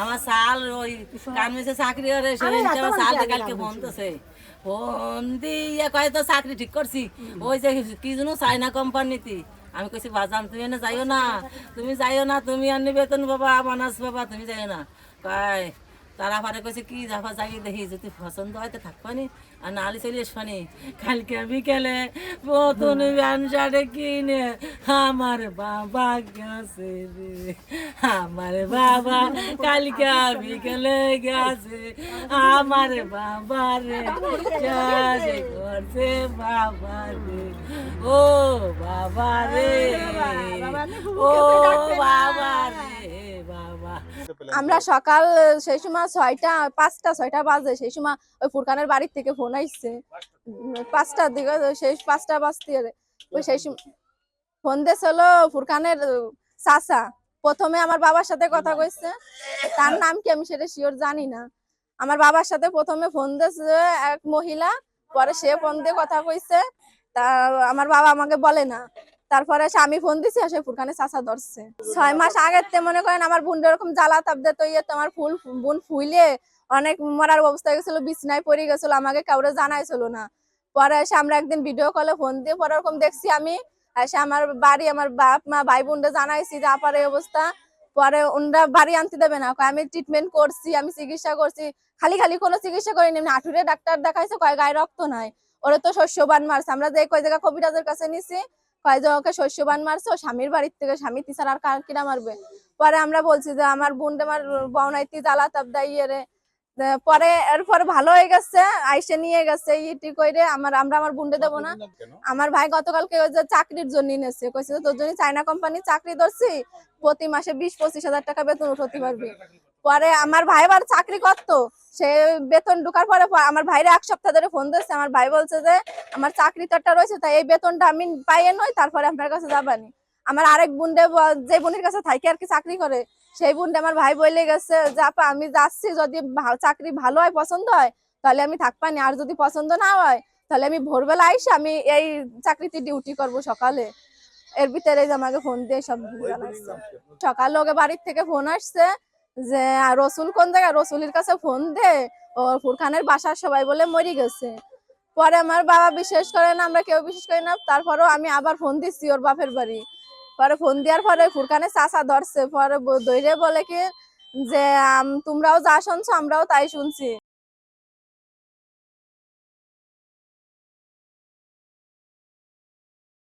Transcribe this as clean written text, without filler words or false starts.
আমার সাল ওই কামিছে চাকরি করে সেই আমার সালটা কালকে ফোন দিছে ফোন দিয়ে কয় তো চাকরি ঠিক করছি ওই যে কি যেন চাইনা কোম্পানিতে আমি কইছি বাজান তুমি এনে যাইও না তুমি আনি বেতন বাবা মানাস বাবা তুমি যাইও না কয় তারা পারে কইছে কি যাবা যাই দেখি যদি পছন্দ হয় তো থাকবানি আর নালি চলে আসবানি কালকে বিকেলে নতুন প্যান্ট শার্ট কিনে আমার বাবা গেছে রে আমার বাবা কালকে বিকেলে গেছে আমার বাবা রে কাজে করছে বাবা রে ও বাবা রে ও বাবা রে বাবা। আমরা সকাল সেই সময় 5টা বাজে সেই সময় ওই ফুরকানের বাড়ির থেকে ফোন আসছে 5টার দিকে সেই 5টা বাজতে ওই সেই সময় ফোন দিয়েছিল ফুরকানের চাচা। প্রথমে আমার বাবার সাথে কথা কইছে, তার নাম কি আমি সেটা শিওর জানি না। আমার বাবার সাথে প্রথমে ফোন দিয়েছে এক মহিলা, পরে সে ফোন দিয়ে কথা কইছে, তা আমার বাবা আমাকে বলে না। তারপরে আমি ফোন দিছি সে ফুরকানের চাচা ধরছে। 6 মাস আগের মনে করেন আমার বোন এরকম জ্বালা তাপ দিয়ে তো তোমার বোন ফুইলে অনেক মরার অবস্থা গেছিল, বিছনায় পড়ে গেছিল, আমাকে কাউরে জানাইছিল না। পরে এসে আমরা একদিন ভিডিও কলে ফোন দিয়ে পরে ওরকম দেখছি আমি এসে আমার বাড়ি আমার বাপ মা ভাই বোনরা জানাইছি যে আপার এই অবস্থা। পরে ওনরা বাড়ি আনতে দেবে না, আমি ট্রিটমেন্ট করছি, আমি চিকিৎসা করছি, খালি খালি কোনো চিকিৎসা করিনি। হাঁটুরে ডাক্তার দেখাইছে, কয় গায়ে রক্ত নাই, ওরা তো শস্যবান মারছে। আমরা যে কয় জায়গা কবিরাজের কাছে নিছি, কয় যে ওকে শস্যবান মারছে, ও স্বামীর বাড়ির থেকে, স্বামী তিসার আর কার কিনা মারবে। পরে আমরা বলছি যে আমার বোন আমার বউনাইতি জ্বালা তাপ দাইয়ে রে। পরে এরপর ভালো হয়ে গেছে, আইসে নিয়ে গেছে ইটি কইরে আমরা আমার বুনডে দেবো না। আমার ভাই গতকালকে ওই যে চাকরির জন্য নিয়েছে, কইছে তোর জন্য চায়না কোম্পানি চাকরি ধরছি, প্রতি মাসে 20-25 হাজার টাকা বেতন উঠাতে পারবি। পরে আমার ভাই আবার চাকরি করতো, সে বেতন ঢুকার পরে আমার ভাইরে 1 সপ্তাহ ধরে ফোন দিচ্ছে। আমার ভাই বলছে যে আমার চাকরি তো একটা রয়েছে, তাই এই বেতনটা আমি পাইয়ে নই, তারপরে আপনার কাছে যাবানি। আমার আরেক বুনডে যে বোনের কাছে থাকে আর কি চাকরি করে, সেই বোনটা আমার ভাই বলে গেছে যে আপা আমি যাচ্ছি, যদি চাকরি ভালো হয় পছন্দ হয় তাহলে আমি থাকবানি, আর যদি পছন্দ না হয় তাহলে আমি ভোরবেলা আইসে আমি এই চাকরিতে ডিউটি করব সকালে। এর ভিতরে আমাকে ফোন দিয়ে সব জানাচ্ছে। সকালে ওকে বাড়ির থেকে ফোন আসছে যে রসুল কোন জায়গায়, রসুলের কাছে ফোন দে, ও ফুরকানের বাসার সবাই বলে মরে গেছে। পরে আমার বাবা বিশ্বাস করে না, আমরা কেউ বিশ্বাস করি না। তারপরেও আমি আবার ফোন দিচ্ছি ওর বাপের বাড়ি। পরে ফোন দেওয়ার পরে ফুরকানের চাচা ধরছে, পরে দৈরে বলে কি যে তোমরাও যা শুনছো আমরাও তাই শুনছি।